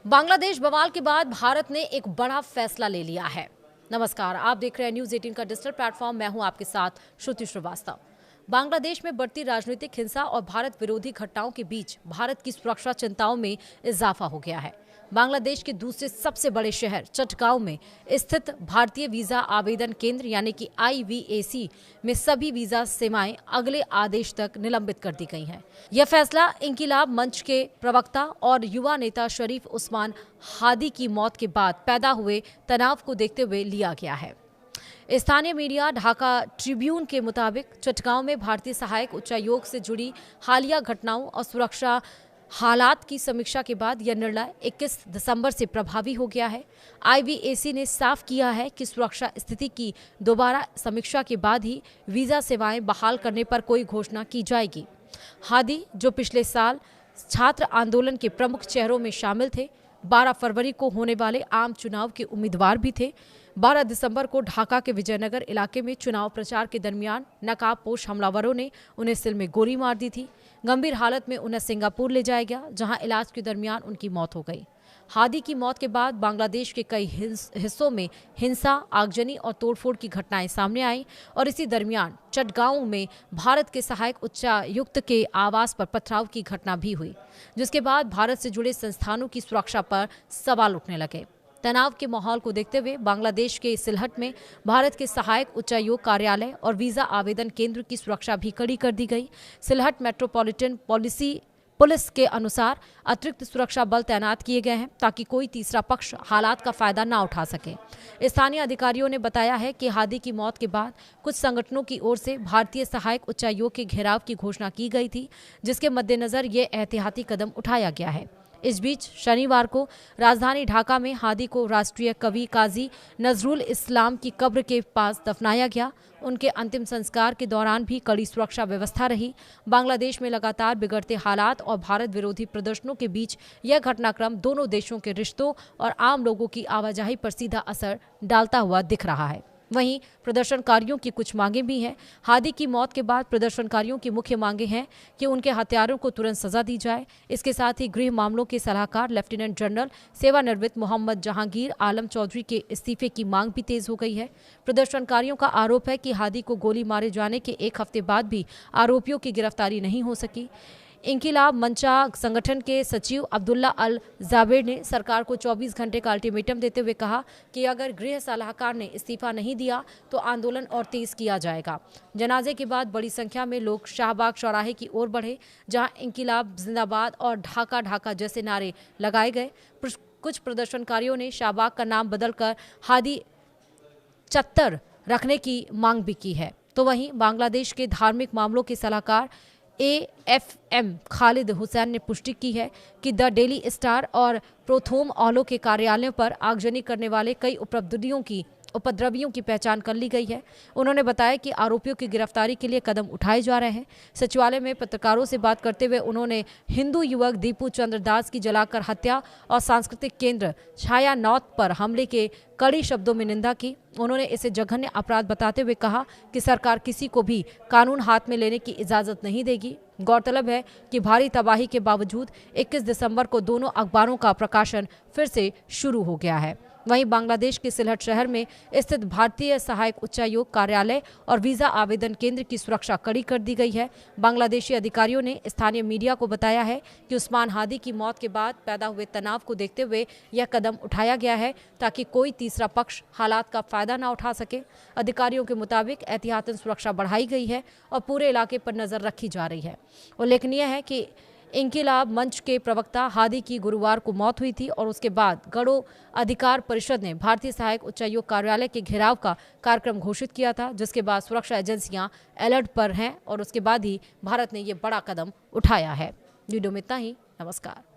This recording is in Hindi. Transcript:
बांग्लादेश बवाल के बाद भारत ने एक बड़ा फैसला ले लिया है। नमस्कार, आप देख रहे हैं न्यूज़ 18 का डिजिटल प्लेटफॉर्म। मैं हूं आपके साथ श्रुति श्रीवास्तव। बांग्लादेश में बढ़ती राजनीतिक हिंसा और भारत विरोधी घटनाओं के बीच भारत की सुरक्षा चिंताओं में इजाफा हो गया है। बांग्लादेश के दूसरे सबसे बड़े शहर चटगांव में स्थित भारतीय वीजा आवेदन केंद्र यानी कि IVAC में सभी वीजा सेवाएं अगले आदेश तक निलंबित कर दी गई हैं। यह फैसला इंकिलाब मंच के प्रवक्ता और युवा नेता शरीफ उस्मान हादी की मौत के बाद पैदा हुए तनाव को देखते हुए लिया गया है। स्थानीय मीडिया ढाका ट्रिब्यून के मुताबिक चटगांव में भारतीय सहायक उच्चायोग से जुड़ी हालिया घटनाओं और सुरक्षा हालात की समीक्षा के बाद यह निर्णय 21 दिसंबर से प्रभावी हो गया है। IVAC ने साफ किया है कि सुरक्षा स्थिति की दोबारा समीक्षा के बाद ही वीजा सेवाएं बहाल करने पर कोई घोषणा की जाएगी। हादी, जो पिछले साल छात्र आंदोलन के प्रमुख चेहरों में शामिल थे, 12 फरवरी को होने वाले आम चुनाव के उम्मीदवार भी थे। 12 दिसंबर को ढाका के विजयनगर इलाके में चुनाव प्रचार के दरमियान नकाबपोश हमलावरों ने उन्हें सिर में गोली मार दी थी। गंभीर हालत में उन्हें सिंगापुर ले जाया गया, जहां इलाज के दरमियान उनकी मौत हो गई। हादी की मौत के बाद बांग्लादेश के कई हिस्सों में हिंसा, आगजनी और तोड़फोड़ की घटनाएं सामने आई और इसी दरमियान चटगांव में भारत के सहायक उच्चायुक्त के आवास पर पथराव की घटना भी हुई, जिसके बाद भारत से जुड़े संस्थानों की सुरक्षा पर सवाल उठने लगे। तनाव के माहौल को देखते हुए बांग्लादेश के सिलहट में भारत के सहायक उच्चायोग कार्यालय और वीजा आवेदन केंद्र की सुरक्षा भी कड़ी कर दी गई। सिलहट मेट्रोपॉलिटन पुलिस के अनुसार अतिरिक्त सुरक्षा बल तैनात किए गए हैं ताकि कोई तीसरा पक्ष हालात का फायदा ना उठा सके। स्थानीय अधिकारियों ने बताया है कि हादी की मौत के बाद कुछ संगठनों की ओर से भारतीय सहायक उच्चायोग के घेराव की घोषणा की गई थी, जिसके मद्देनजर ये एहतियाती कदम उठाया गया है। इस बीच शनिवार को राजधानी ढाका में हादी को राष्ट्रीय कवि काजी नजरुल इस्लाम की कब्र के पास दफनाया गया। उनके अंतिम संस्कार के दौरान भी कड़ी सुरक्षा व्यवस्था रही। बांग्लादेश में लगातार बिगड़ते हालात और भारत विरोधी प्रदर्शनों के बीच यह घटनाक्रम दोनों देशों के रिश्तों और आम लोगों की आवाजाही पर सीधा असर डालता हुआ दिख रहा है। वहीं प्रदर्शनकारियों की कुछ मांगें भी हैं। हादी की मौत के बाद प्रदर्शनकारियों की मुख्य मांगें हैं कि उनके हत्यारों को तुरंत सजा दी जाए। इसके साथ ही गृह मामलों के सलाहकार लेफ्टिनेंट जनरल सेवानिवृत्त मोहम्मद जहांगीर आलम चौधरी के इस्तीफे की मांग भी तेज हो गई है। प्रदर्शनकारियों का आरोप है कि हादी को गोली मारे जाने के एक हफ्ते बाद भी आरोपियों की गिरफ्तारी नहीं हो सकी। इंकिलाब मंचा संगठन के सचिव अब्दुल्ला अल जाबेर ने सरकार को 24 घंटे का अल्टीमेटम देते हुए कहा कि अगर गृह सलाहकार ने इस्तीफा नहीं दिया तो आंदोलन और तेज किया जाएगा। जनाजे के बाद बड़ी संख्या में लोग शाहबाग चौराहे की ओर बढ़े, जहां इंकिलाब जिंदाबाद और ढाका ढाका जैसे नारे लगाए गए। कुछ प्रदर्शनकारियों ने शाहबाग का नाम बदलकर हादी चत्तर रखने की मांग भी की है। तो वहीं बांग्लादेश के धार्मिक मामलों के सलाहकार AFM खालिद हुसैन ने पुष्टि की है कि द डेली स्टार और प्रोथोम ऑलो के कार्यालयों पर आगजनी करने वाले कई उपद्रवियों की पहचान कर ली गई है। उन्होंने बताया कि आरोपियों की गिरफ्तारी के लिए कदम उठाए जा रहे हैं। सचिवालय में पत्रकारों से बात करते हुए उन्होंने हिंदू युवक दीपू चंद्र दास की जलाकर हत्या और सांस्कृतिक केंद्र छाया नौत पर हमले के कड़ी शब्दों में निंदा की। उन्होंने इसे जघन्य अपराध बताते हुए कहा कि सरकार किसी को भी कानून हाथ में लेने की इजाजत नहीं देगी। गौरतलब है कि भारी तबाही के बावजूद 21 दिसंबर को दोनों अखबारों का प्रकाशन फिर से शुरू हो गया है। वहीं बांग्लादेश के सिलहट शहर में स्थित भारतीय सहायक उच्चायोग कार्यालय और वीजा आवेदन केंद्र की सुरक्षा कड़ी कर दी गई है। बांग्लादेशी अधिकारियों ने स्थानीय मीडिया को बताया है कि उस्मान हादी की मौत के बाद पैदा हुए तनाव को देखते हुए यह कदम उठाया गया है ताकि कोई तीसरा पक्ष हालात का फायदा न उठा सके। अधिकारियों के मुताबिक एहतियातन सुरक्षा बढ़ाई गई है और पूरे इलाके पर नजर रखी जा रही है। उल्लेखनीय है कि इंकिलाब मंच के प्रवक्ता हादी की गुरुवार को मौत हुई थी और उसके बाद गणो अधिकार परिषद ने भारतीय सहायक उच्चायोग कार्यालय के घेराव का कार्यक्रम घोषित किया था, जिसके बाद सुरक्षा एजेंसियां अलर्ट पर हैं और उसके बाद ही भारत ने ये बड़ा कदम उठाया है। वीडियो में इतना ही। नमस्कार।